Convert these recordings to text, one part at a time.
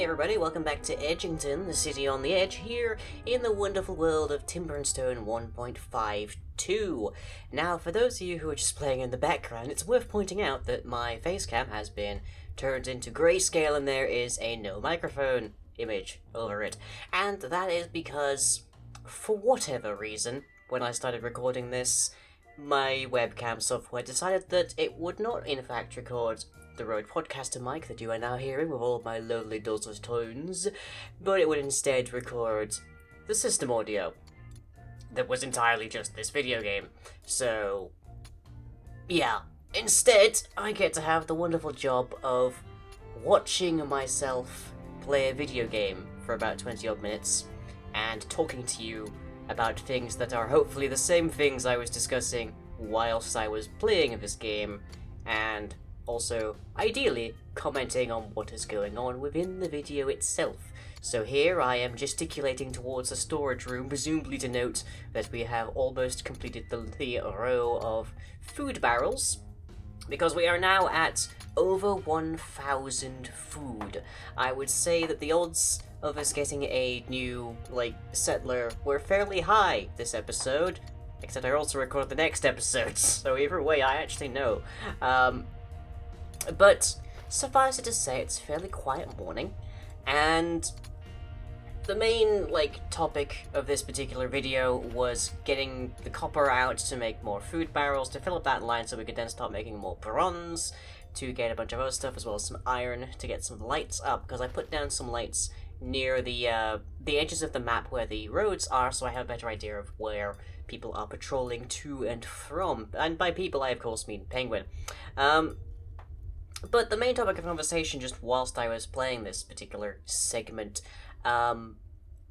everybody, welcome back to Edgington, the city on the edge, here in the wonderful world of Timber and Stone 1.52. Now, for those of you who are just playing in the background, it's worth pointing out that my facecam has been turned into grayscale and there is a no microphone image over it. And that is because, for whatever reason, when I started recording this, my webcam software decided that it would not in fact record the Rode Podcaster mic that you are now hearing with all of my lovely dulcet tones, but it would instead record the system audio that was entirely just this video game. So, yeah, instead I get to have the wonderful job of watching myself play a video game for about 20 odd minutes and talking to you about things that are hopefully the same things I was discussing whilst I was playing this game, and also, ideally, commenting on what is going on within the video itself. So here I am gesticulating towards a storage room, presumably to note that we have almost completed the row of food barrels, because we are now at over 1,000 food. I would say that the odds of us getting a new, settler were fairly high this episode, except I also record the next episode, so either way I actually know. But suffice it to say, it's a fairly quiet morning, and the main, topic of this particular video was getting the copper out to make more food barrels, to fill up that line so we could then start making more bronze, to get a bunch of other stuff, as well as some iron, to get some lights up, because I put down some lights near the edges of the map where the roads are, so I have a better idea of where people are patrolling to and from. And by people, I of course mean Penguin. But the main topic of conversation, just whilst I was playing this particular segment,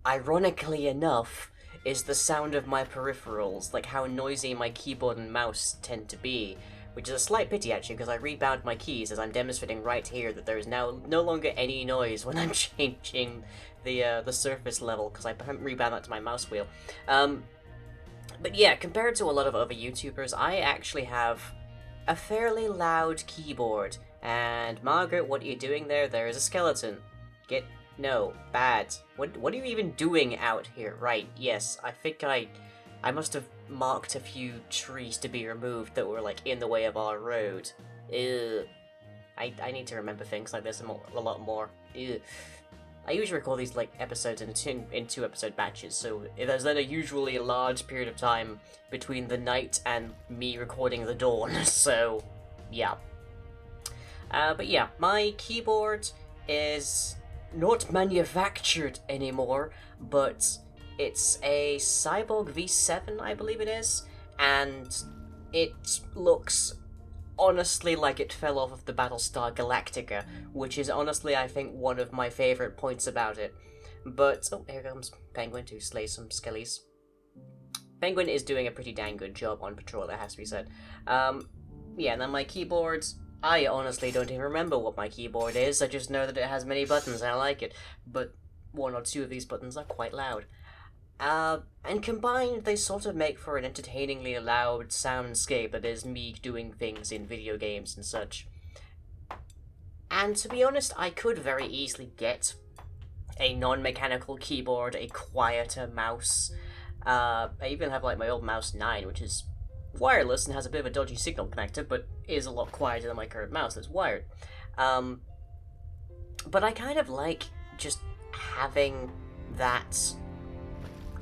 ironically enough, is the sound of my peripherals, like how noisy my keyboard and mouse tend to be, which is a slight pity actually, because I rebound my keys as I'm demonstrating right here that there is now no longer any noise when I'm changing the surface level, because I rebound that to my mouse wheel. But yeah, compared to a lot of other YouTubers, I actually have a fairly loud keyboard. And Margaret, what are you doing there? There is a skeleton. No, bad. What are you even doing out here? Right, yes, I think I must have marked a few trees to be removed that were, in the way of our road. Ew. I need to remember things like this a lot more. Ew. I usually record these, episodes in two episode batches, so there's then usually a large period of time between the night and me recording the dawn, so, yeah. But yeah, my keyboard is not manufactured anymore, but it's a Cyborg V7, I believe it is, and it looks honestly like it fell off of the Battlestar Galactica, which is honestly, I think, one of my favourite points about it. But, oh, here comes Penguin to slay some skellies. Penguin is doing a pretty dang good job on patrol, it has to be said. Yeah, and then my keyboard, I honestly don't even remember what my keyboard is, I just know that it has many buttons and I like it, but one or two of these buttons are quite loud. And combined, they sort of make for an entertainingly loud soundscape that is me doing things in video games and such. And to be honest, I could very easily get a non-mechanical keyboard, a quieter mouse. I even have, my old mouse 9, which is wireless and has a bit of a dodgy signal connector, but is a lot quieter than my current mouse that's wired. But I kind of like just having that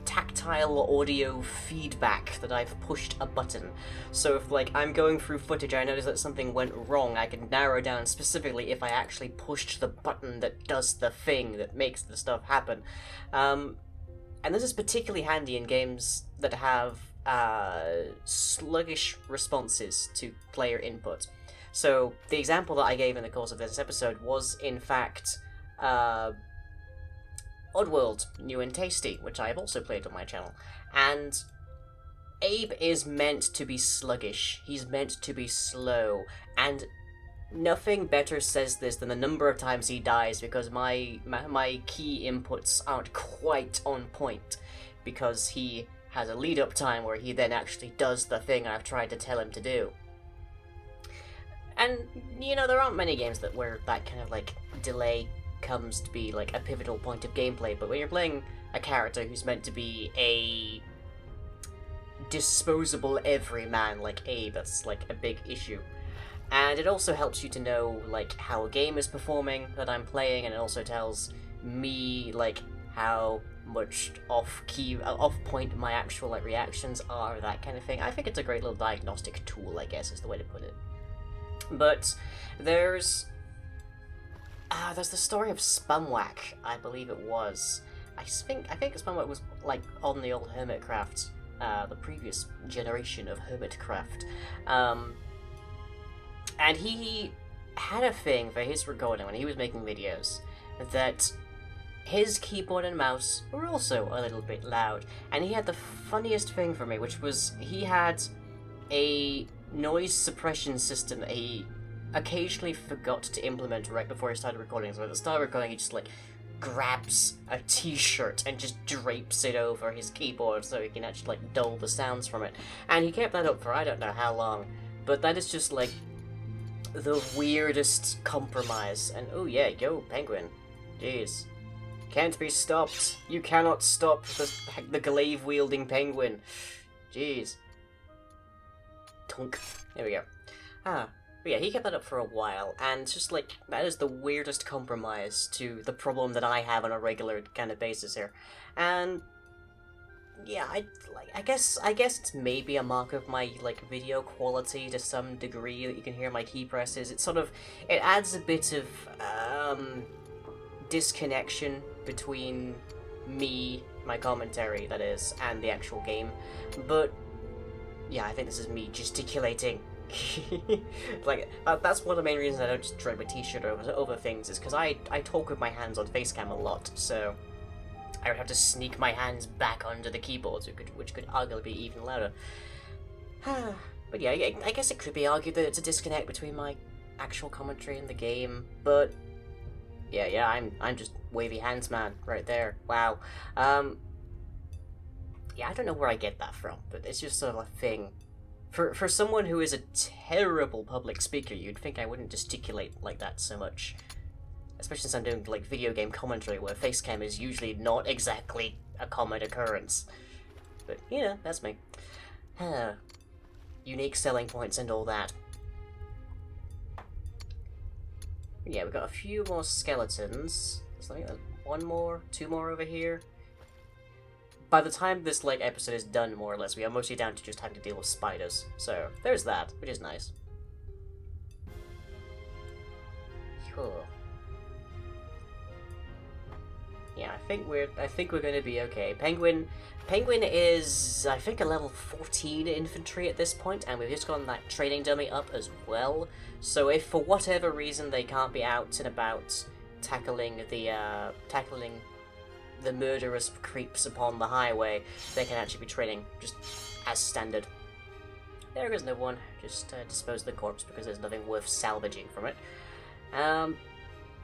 tactile audio feedback that I've pushed a button. So if, I'm going through footage, I notice that something went wrong, I can narrow down specifically if I actually pushed the button that does the thing that makes the stuff happen. And this is particularly handy in games that have sluggish responses to player input. So the example that I gave in the course of this episode was, in fact, Oddworld, New and Tasty, which I have also played on my channel. And Abe is meant to be sluggish, he's meant to be slow, and nothing better says this than the number of times he dies, because my key inputs aren't quite on point, because he has a lead-up time where he then actually does the thing I've tried to tell him to do. And, there aren't many games where that kind of, delay comes to be like a pivotal point of gameplay, but when you're playing a character who's meant to be a disposable everyman like Abe, that's like a big issue. And it also helps you to know like how a game is performing that I'm playing, and it also tells me like how much off point my actual like reactions are, that kind of thing. I think it's a great little diagnostic tool, I guess is the way to put it. But there's the story of Spumwack, I believe it was. I think Spumwack was like on the old Hermitcraft, the previous generation of Hermitcraft. And he had a thing for his recording when he was making videos that his keyboard and mouse were also a little bit loud. And he had the funniest thing for me, which was he had a noise suppression system that he occasionally forgot to implement right before he started recording. So at the start of recording, he just like grabs a t-shirt and just drapes it over his keyboard so he can actually like dull the sounds from it. And he kept that up for I don't know how long. But that is just like the weirdest compromise. And oh yeah, go Penguin. Jeez. Can't be stopped. You cannot stop the glaive-wielding penguin. Jeez. Tunk. There we go. But yeah, he kept that up for a while, and just like, that is the weirdest compromise to the problem that I have on a regular kind of basis here. And yeah, I guess it's maybe a mark of my like video quality to some degree that you can hear my key presses. It adds a bit of disconnection between me, my commentary that is, and the actual game. But yeah, I think this is me gesticulating. Like that's one of the main reasons I don't just drape my t-shirt over things, is because I talk with my hands on facecam a lot, so I would have to sneak my hands back under the keyboards, which could arguably be even louder. But yeah, I guess it could be argued that it's a disconnect between my actual commentary and the game, but yeah, I'm just wavy hands man right there. Wow. Yeah, I don't know where I get that from, but it's just sort of a thing. For someone who is a terrible public speaker, you'd think I wouldn't gesticulate like that so much. Especially since I'm doing like video game commentary where facecam is usually not exactly a common occurrence. But, you know, that's me. Unique selling points and all that. Yeah, we've got a few more skeletons. So I think there's two more over here. By the time this like episode is done, more or less, we are mostly down to just having to deal with spiders. So there's that, which is nice. Cool. Yeah, I think we're gonna be okay. Penguin is I think a level 14 infantry at this point, and we've just gotten that training dummy up as well. So if for whatever reason they can't be out and about tackling the murderous creeps upon the highway, they can actually be training just as standard. There goes another one. Just dispose of the corpse because there's nothing worth salvaging from it.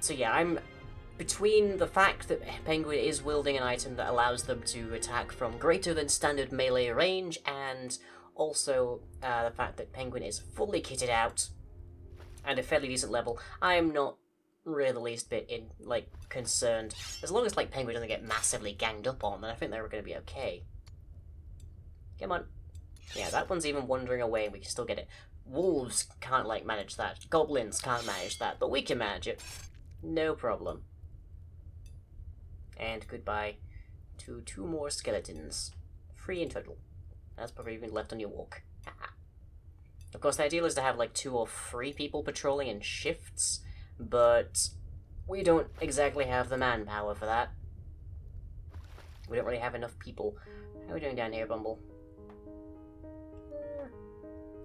So yeah, I'm between the fact that Penguin is wielding an item that allows them to attack from greater than standard melee range, and also the fact that Penguin is fully kitted out and a fairly decent level, I am not really the least bit concerned. As long as Penguin doesn't get massively ganged up on, then I think they're going to be okay. Come on. Yeah, that one's even wandering away and we can still get it. Wolves can't manage that. Goblins can't manage that, but we can manage it. No problem. And goodbye to 2 more skeletons. 3 in total. That's probably even left on your walk. Of course, the ideal is to have 2 or 3 people patrolling in shifts, but we don't exactly have the manpower for that. We don't really have enough people. How are we doing down here, Bumble?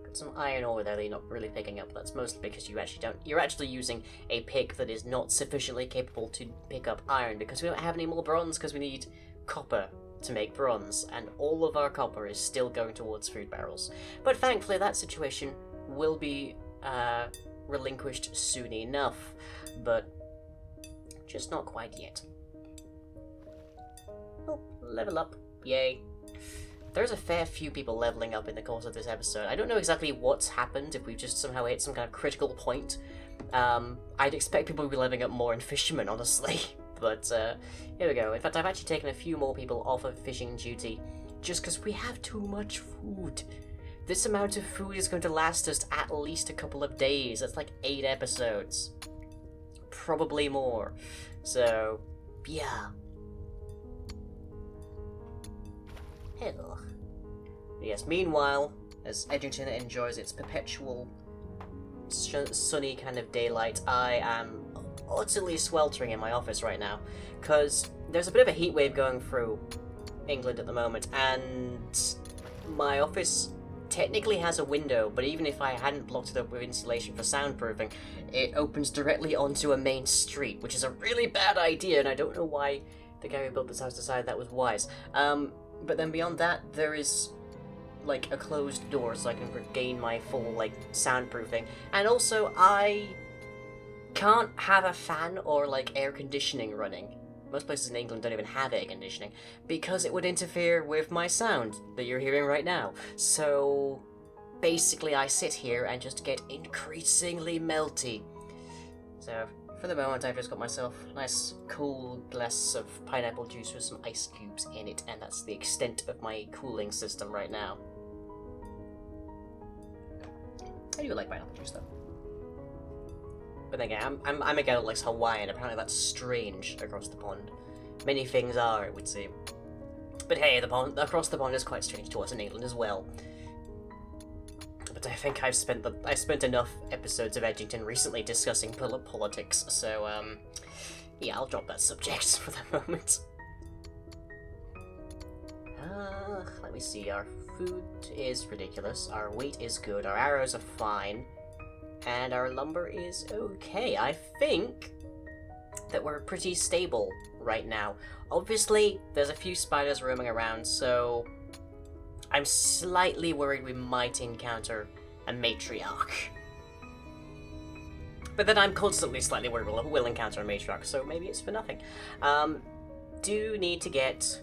Got some iron ore there that you're not really picking up. That's mostly because you're actually using a pick that is not sufficiently capable to pick up iron, because we don't have any more bronze, because we need copper to make bronze, and all of our copper is still going towards food barrels. But thankfully that situation will be relinquished soon enough, but just not quite yet. Oh, level up. Yay. There's a fair few people leveling up in the course of this episode. I don't know exactly what's happened, if we've just somehow hit some kind of critical point I'd expect people to be living up more in fishermen, honestly. But here we go. In fact, I've actually taken a few more people off of fishing duty just because we have too much food. This amount of food is going to last us at least a couple of days. That's like 8 episodes. Probably more. So, yeah. Hello. Yes, meanwhile, as Edgington enjoys its perpetual sunny kind of daylight, I am utterly sweltering in my office right now, because there's a bit of a heat wave going through England at the moment, and my office technically has a window, but even if I hadn't blocked it up with insulation for soundproofing, it opens directly onto a main street, which is a really bad idea, and I don't know why the guy who built this house decided that was wise. But then beyond that, there is like a closed door so I can regain my full like soundproofing, and also I can't have a fan or like air conditioning running. Most places in England don't even have air conditioning because it would interfere with my sound that you're hearing right now. So basically I sit here and just get increasingly melty. So for the moment I've just got myself a nice cool glass of pineapple juice with some ice cubes in it, and that's the extent of my cooling system right now. I do like pineapple juice though. But then again, I'm a guy that likes Hawaiian. Apparently that's strange across the pond. Many things are, it would seem. But hey, the pond across the pond is quite strange to us in England as well. But I think I've spent enough episodes of Edgington recently discussing politics, so yeah, I'll drop that subject for the moment. Let me see. Our food is ridiculous. Our weight is good. Our arrows are fine. And our lumber is okay. I think that we're pretty stable right now. Obviously, there's a few spiders roaming around, so I'm slightly worried we might encounter a matriarch. But then I'm constantly slightly worried we'll encounter a matriarch, so maybe it's for nothing. Do need to get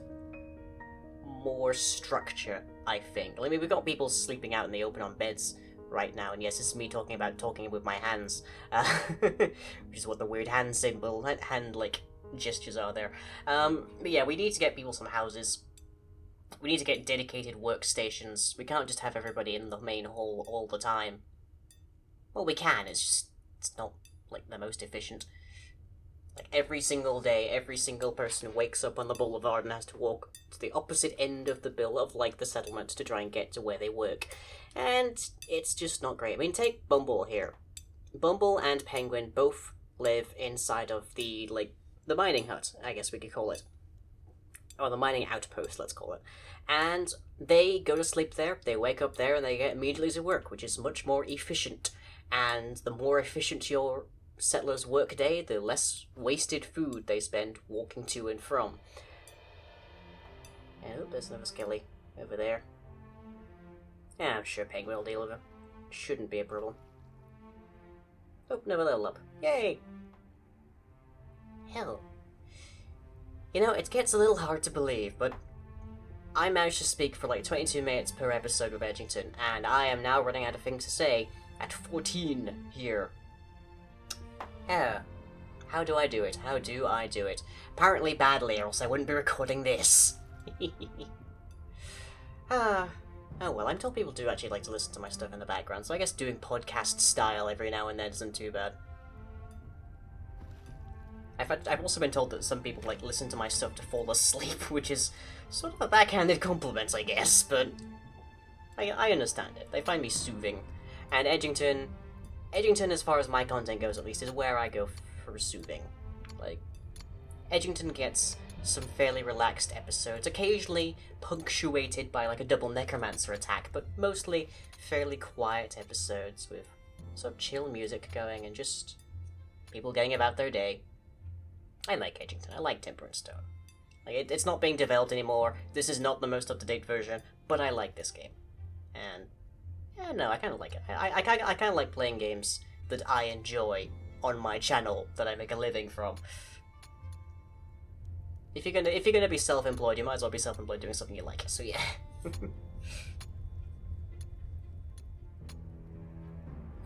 more structure, I think. I mean, we've got people sleeping out in the open on beds right now, and yes, it's me talking with my hands, which is what the weird hand symbol, hand like gestures are there. But yeah, we need to get people some houses. We need to get dedicated workstations. We can't just have everybody in the main hall all the time. Well, we can, it's not like the most efficient. Like every single day, every single person wakes up on the boulevard and has to walk to the opposite end of the the settlement to try and get to where they work. And it's just not great. I mean, take Bumble here. Bumble and Penguin both live inside of the mining hut, I guess we could call it. Or the mining outpost, let's call it. And they go to sleep there, they wake up there, and they get immediately to work, which is much more efficient. And the more efficient your settlers' work day, the less wasted food they spend walking to and from. And there's another skelly over there. Yeah, I'm sure Penguin will deal with it. Shouldn't be a problem. Oh, another level up. Yay! Hell. You know, it gets a little hard to believe, but I managed to speak for like 22 minutes per episode with Edgington, and I am now running out of things to say at 14 here. How do I do it? How do I do it? Apparently badly, or else I wouldn't be recording this. Oh well, I'm told people do actually like to listen to my stuff in the background, so I guess doing podcast style every now and then isn't too bad. I've also been told that some people like listen to my stuff to fall asleep, which is sort of a backhanded compliment, I guess, but I understand it. They find me soothing. And Edgington, as far as my content goes at least, is where I go for soothing. Like, Edgington gets some fairly relaxed episodes, occasionally punctuated by like a double necromancer attack, but mostly fairly quiet episodes with sort of chill music going and just people getting about their day. I like Edgington. I like Temperance Stone. Like, it's not being developed anymore. This is not the most up-to-date version, but I like this game. And yeah, no, I kind of like it. I kind of like playing games that I enjoy on my channel that I make a living from. If you're gonna be self-employed, you might as well be self-employed doing something you like. So yeah.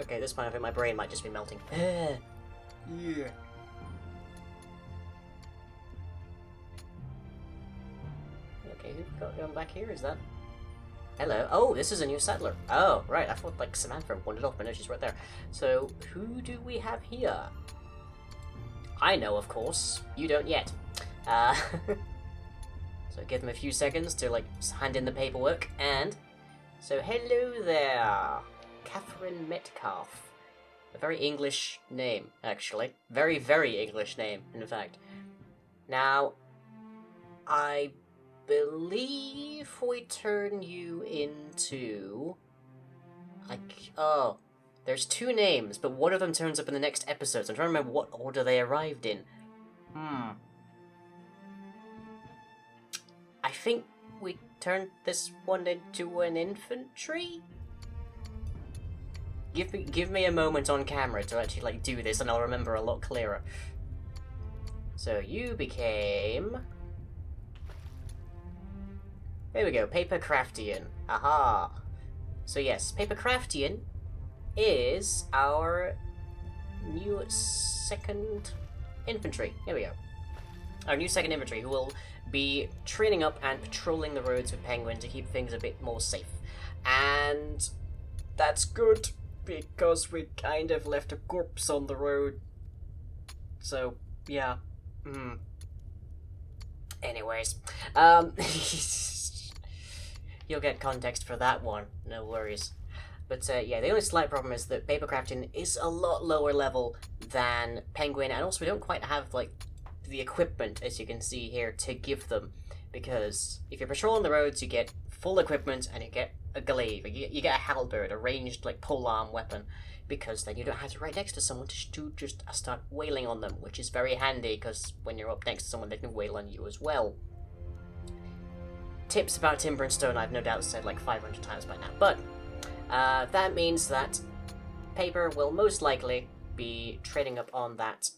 Okay, this point I think my brain might just be melting. Yeah. Okay, who've got going back here? Is that... Hello. Oh, this is a new settler. Oh, right. I thought, like, Samantha wandered off, but no, she's right there. So, who do we have here? I know, of course. You don't yet. So give them a few seconds to, like, hand in the paperwork, and... So, hello there. Catherine Metcalf. A very English name, actually. Very, very English name, in fact. Now, I believe we turn you into... Oh, there's two names, but one of them turns up in the next episode. So I'm trying to remember what order they arrived in. I think we turned this one into an infantry? Give me a moment on camera to actually, like, do this, and I'll remember a lot clearer. So you became... There we go, Paper Craftian. Aha! So yes, Paper Craftian is our new second infantry. Here we go. Our new second infantry, who will be training up and patrolling the roads with Penguin to keep things a bit more safe. And that's good, because we kind of left a corpse on the road. So, yeah. Anyways. You'll get context for that one, no worries. But yeah, the only slight problem is that Paper Crafting is a lot lower level than Penguin, and also we don't quite have, like, the equipment, as you can see here, to give them. Because if you're patrolling the roads, you get full equipment, and you get a glaive, you get a halberd, a ranged, like, polearm weapon, because then you don't have to right next to someone to just start wailing on them, which is very handy, because when you're up next to someone, they can wail on you as well. Tips about timber and stone I've no doubt said like 500 times by now, but that means that Paper will most likely be trading up on that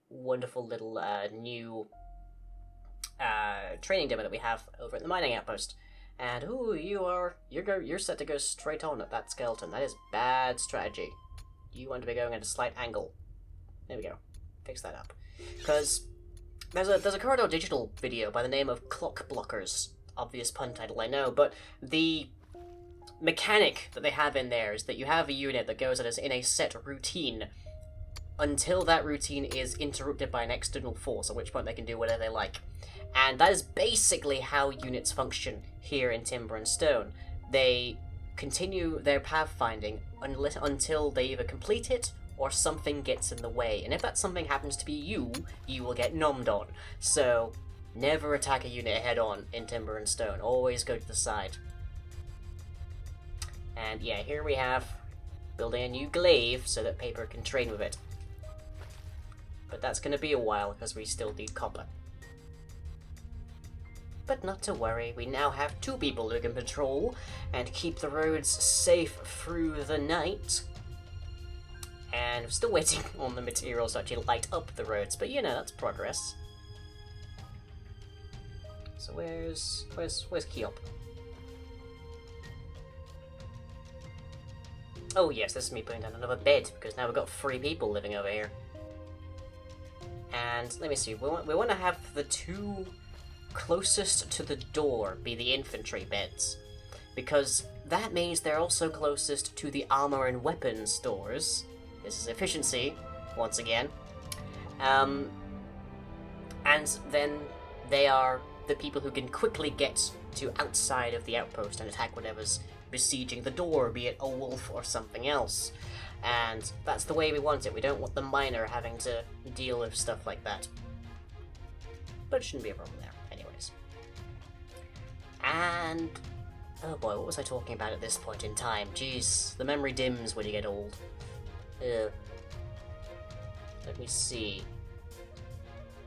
wonderful little new training demo that we have over at the mining outpost. And ooh, you're set to go straight on at that skeleton. That is bad strategy. You want to be going at a slight angle. There we go. Fix that up. Because there's a Corridor Digital video by the name of Clock Blockers. Obvious pun title, I know, but the mechanic that they have in there is that you have a unit that goes in a set routine until that routine is interrupted by an external force, at which point they can do whatever they like. And that is basically how units function here in Timber and Stone. They continue their pathfinding until they either complete it or something gets in the way. And if that something happens to be you will get nommed on. So never attack a unit head-on in Timber and Stone. Always go to the side. And yeah, here we have building a new glaive so that Paper can train with it. But that's going to be a while because we still need copper. But not to worry, we now have two people who can patrol and keep the roads safe through the night. And we're still waiting on the materials to actually light up the roads, but you know, that's progress. So where's Keop? Oh yes, this is me putting down another bed, because now we've got 3 people living over here. And let me see, we want to have the 2 closest to the door be the infantry beds, because that means they're also closest to the armor and weapons stores. This is efficiency, once again. And then they are the people who can quickly get to outside of the outpost and attack whatever's besieging the door, be it a wolf or something else. And that's the way we want it. We don't want the miner having to deal with stuff like that. But it shouldn't be a problem there, anyways. And oh boy, what was I talking about at this point in time? Jeez, the memory dims when you get old. Let me see.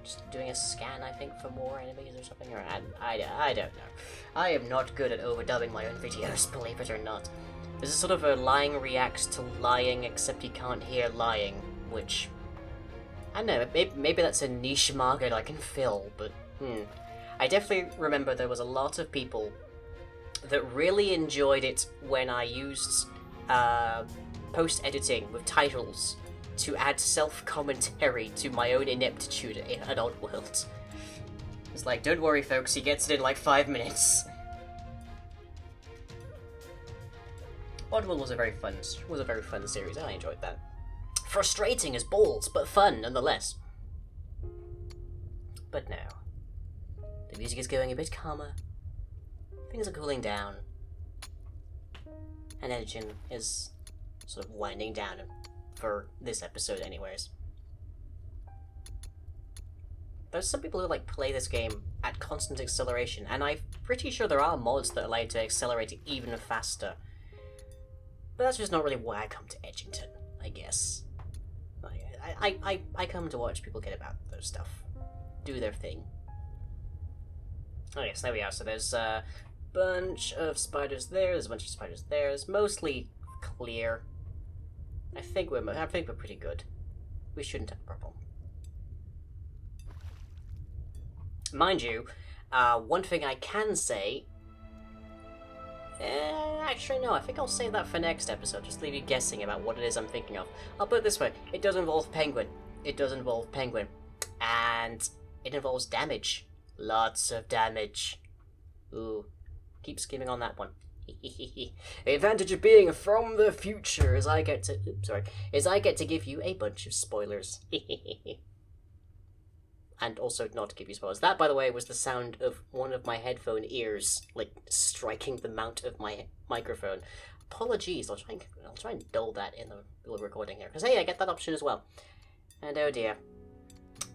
Just doing a scan, I think, for more enemies or something, or I don't know. I am not good at overdubbing my own videos, believe it or not. This is sort of a lying reacts to lying, except you can't hear lying, which, I don't know, maybe that's a niche market I can fill, but I definitely remember there was a lot of people that really enjoyed it when I used post-editing with titles to add self-commentary to my own ineptitude in an Oddworld. It's like, don't worry folks, he gets it in like 5 minutes. Oddworld was a very fun series, I enjoyed that. Frustrating as balls, but fun nonetheless. But now, the music is going a bit calmer, things are cooling down, and Edgington is sort of winding down for this episode anyways. There's some people who like play this game at constant acceleration, and I'm pretty sure there are mods that allow you to accelerate it even faster. But that's just not really why I come to Edgington, I guess. I come to watch people get about their stuff. Do their thing. Oh yes, there we are. So there's a bunch of spiders there, there's a bunch of spiders there. It's mostly clear. I think we're pretty good. We shouldn't have a problem. Mind you, one thing I can say... actually no, I think I'll save that for next episode, just leave you guessing about what it is I'm thinking of. I'll put it this way, it does involve Penguin. It does involve Penguin. And it involves damage. Lots of damage. Ooh, keep skimming on that one. The advantage of being from the future is I get to give you a bunch of spoilers. And also not to give you spoilers. That, by the way, was the sound of one of my headphone ears, like, striking the mount of my microphone. Apologies, I'll try and dull that in the recording here, because hey, I get that option as well. And oh dear.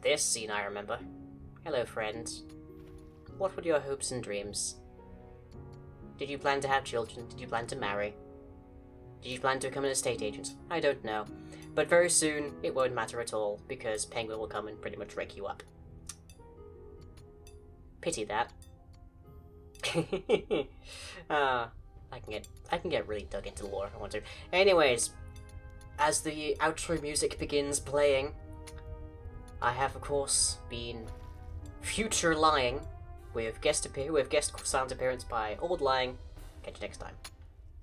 This scene I remember. Hello, friend. What were your hopes and dreams? Did you plan to have children? Did you plan to marry? Did you plan to become an estate agent? I don't know. But very soon, it won't matter at all, because Penguin will come and pretty much wreck you up. Pity that. I can get really dug into lore if I want to. Anyways, as the outro music begins playing, I have of course been future lying with guest sound appearance by Old Lying. Catch you next time.